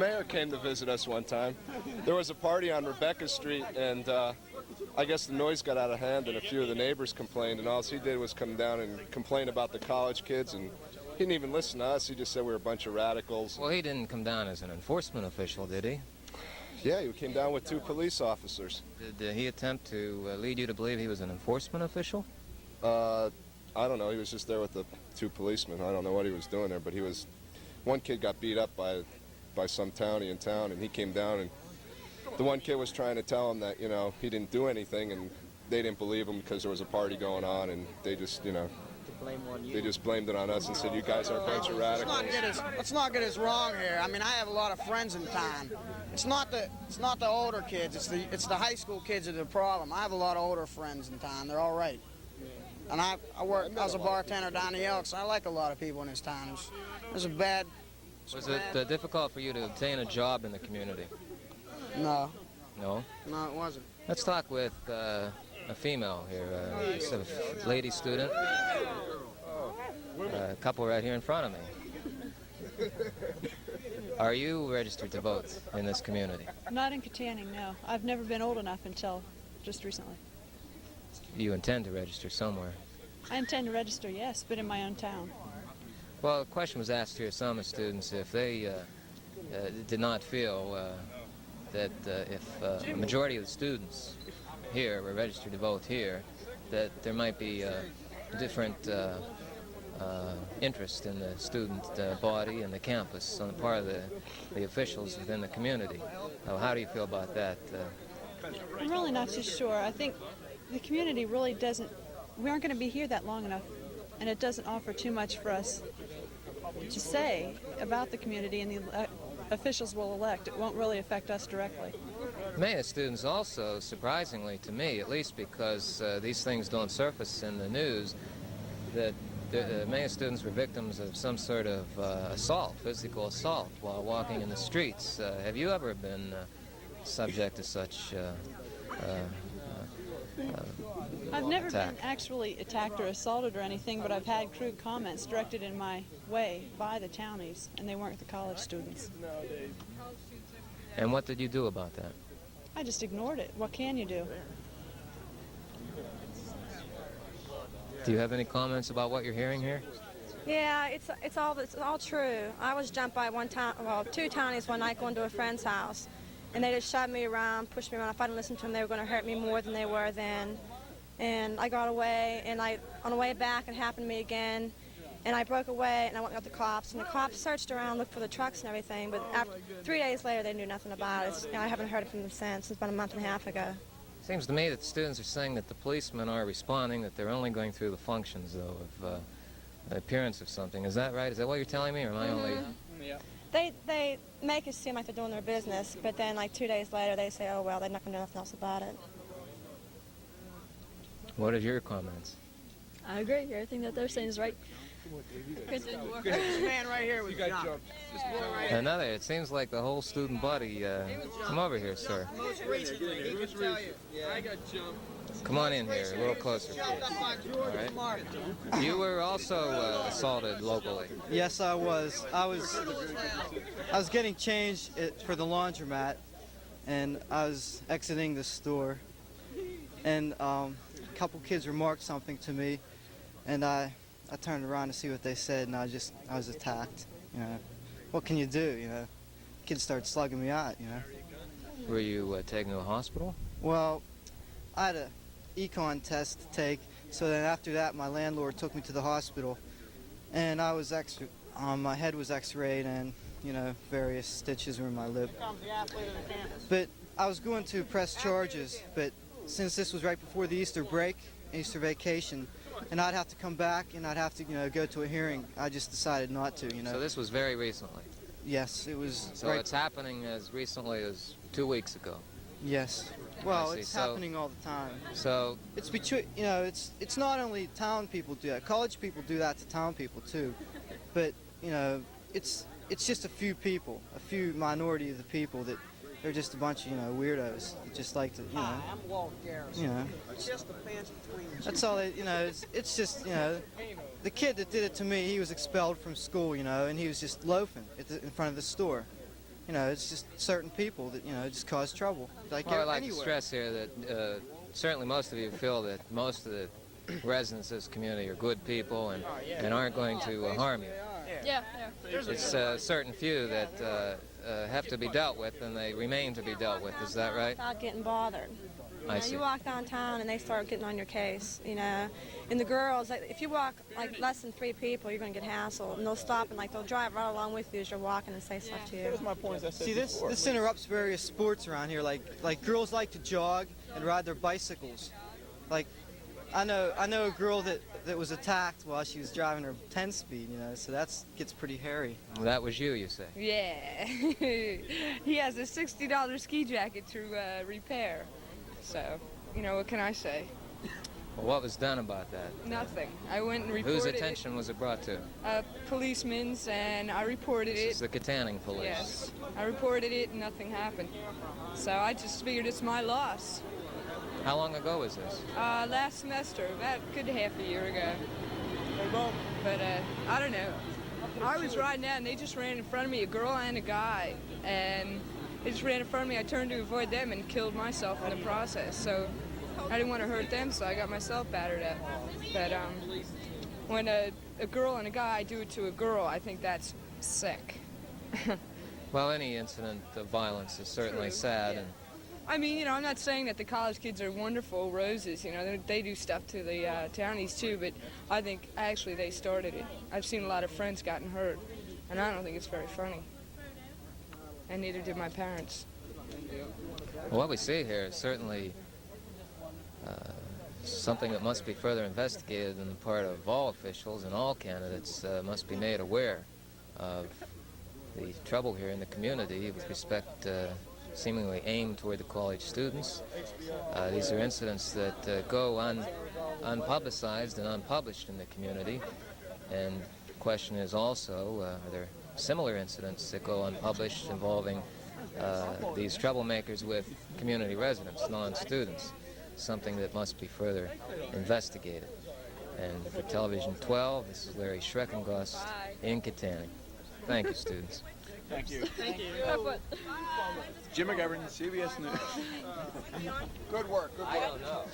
mayor came to visit us one time. There was a party on Rebecca Street, and I guess the noise got out of hand, and a few of the neighbors complained, and all he did was come down and complain about the college kids, and he didn't even listen to us. He just said we were a bunch of radicals. Well, he didn't come down as an enforcement official, did he? Yeah, he came down with 2 police officers. Did he attempt to lead you to believe he was an enforcement official? I don't know. He was just there with the 2 policemen. I don't know what he was doing there, but he was... One kid got beat up by some townie in town, and he came down, and the one kid was trying to tell him that, you know, he didn't do anything, and they didn't believe him because there was a party going on, and they just, you know, they just blamed it on us and said, you guys are a bunch of radicals. Let's not get us wrong here. I mean, I have a lot of friends in town. It's not the older kids. It's the high school kids that are the problem. I have a lot of older friends in town. They're all right. And I was a bartender down the Elks. I like a lot of people in this town. Was it difficult for you to obtain a job in the community? No. No? No, it wasn't. Let's talk with a female here, a lady student. A couple right here in front of me. Are you registered to vote in this community? Not in Kittanning, no. I've never been old enough until just recently. You intend to register somewhere? I intend to register, yes, but in my own town. Well, the question was asked here of some students if they did not feel that if a majority of the students here were registered to vote here, that there might be a different interest in the student body and the campus on the part of the officials within the community. How do you feel about that? I'm really not too sure. I think the community really doesn't, we aren't going to be here that long enough, and it doesn't offer too much for us to say about the community, and the officials will elect. It won't really affect us directly. Many of the students also, surprisingly to me, at least because these things don't surface in the news, that many students were victims of some sort of assault, physical assault, while walking in the streets. Have you ever been subject to such I've never attack? been actually attacked or assaulted or anything, but I've had crude comments directed in my way by the townies, and they weren't the college students. And what did you do about that? I just ignored it. What can you do? Do you have any comments about what you're hearing here? Yeah, it's all true. I was jumped by 2 townies one night going to a friend's house, and they just shoved me around, pushed me around. If I didn't listen to them, they were going to hurt me more than they were then. And I got away, and on the way back, it happened to me again. And I broke away, and I went with the cops. And the cops searched around, looked for the trucks and everything. But 3 days later, they knew nothing about it. I haven't heard from them since. It's about a month and a half ago. Seems to me that the students are saying that the policemen are responding, that they're only going through the functions, though, of the appearance of something. Is that right? Is that what you're telling me, or am I only... Yeah. They make it seem like they're doing their business, but then like 2 days later, they say, oh, well, they're not going to do nothing else about it. What are your comments? I agree. Everything that they're saying is right. This man right here was jumped. Another, it seems like the whole student body. Come over here, sir. Most recently, he can tell you. I got jumped. Come on in here, a little closer. All right. You were also assaulted locally. Yes, I was. I was getting changed for the laundromat, and I was exiting the store, and a couple kids remarked something to me, and I turned around to see what they said, and I was attacked. You know, what can you do? You know, kids started slugging me out. You know. Were you taken to a hospital? Well, I had a econ test to take, so then after that, my landlord took me to the hospital, and I was my head was X-rayed, and you know, various stitches were in my lip. But I was going to press charges, but since this was right before the Easter break, Easter vacation, and I'd have to come back and I'd have to, you know, go to a hearing, I just decided not to, you know. So this was very recently? Yes, it was. So it's happening as recently as 2 weeks ago? Yes. Well, it's happening all the time. So it's between, you know, it's not only town people do that. College people do that to town people too, but you know, it's just a few people, a few minority of the people that they're just a bunch of, you know, weirdos that just like to, you know. Hi, I'm Walt Garrison. You know. It's just the fence between the That's all. You know, it's just, you know, the kid that did it to me, he was expelled from school, you know, and he was just loafing in front of the store. you know, it's just certain people that, you know, just cause trouble. Like Well, I'd like to anywhere. stress here that certainly most of you feel that most of the residents of this community are good people and aren't going to harm you. Yeah, yeah. It's a certain few that have to be dealt with, and they remain to be dealt with. Is that right? Without getting bothered. I You know, see. you walk downtown and they start getting on your case, you know. And the girls, like, if you walk like less than 3 people, you're going to get hassled. And they'll stop and like they'll drive right along with you as you're walking and say stuff to you. Here's my point. As I said See, before. this interrupts various sports around here. Like girls like to jog and ride their bicycles. Like, I know a girl that was attacked while she was driving her 10-speed. You know, so gets pretty hairy. Well, that was you say. Yeah. He has a $60 ski jacket to repair. So, you know, what can I say? Well, what was done about that? Nothing. I went and reported Whose attention was it brought to? it. Policeman's, and I reported This is it. the Kittanning police. Yes. I reported it and nothing happened. So I just figured it's my loss. How long ago was this? Last semester, about a good half a year ago. But I don't know. I was riding out and they just ran in front of me, a girl and a guy. And they just ran in front of me. I turned to avoid them and killed myself in the process. So I didn't want to hurt them, so I got myself battered up. But when a girl and a guy do it to a girl, I think that's sick. Well, any incident of violence is certainly sad, and I mean, you know, I'm not saying that the college kids are wonderful roses. You know, they do stuff to the townies too, but I think actually they started it. I've seen a lot of friends gotten hurt, and I don't think it's very funny. And neither did my parents. well, what we see here is certainly something that must be further investigated on the part of all officials, and all candidates must be made aware of the trouble here in the community with respect seemingly aimed toward the college students. These are incidents that go unpublicized and unpublished in the community, and the question is also, are there similar incidents that go unpublished involving these troublemakers with community residents, non-students, something that must be further investigated. And for Television 12, this is Larry Schrecongost in Kittanning. Thank you, students. Thank you. Have fun. Jim McGovern, CBS News. Good work. Good work. I don't know.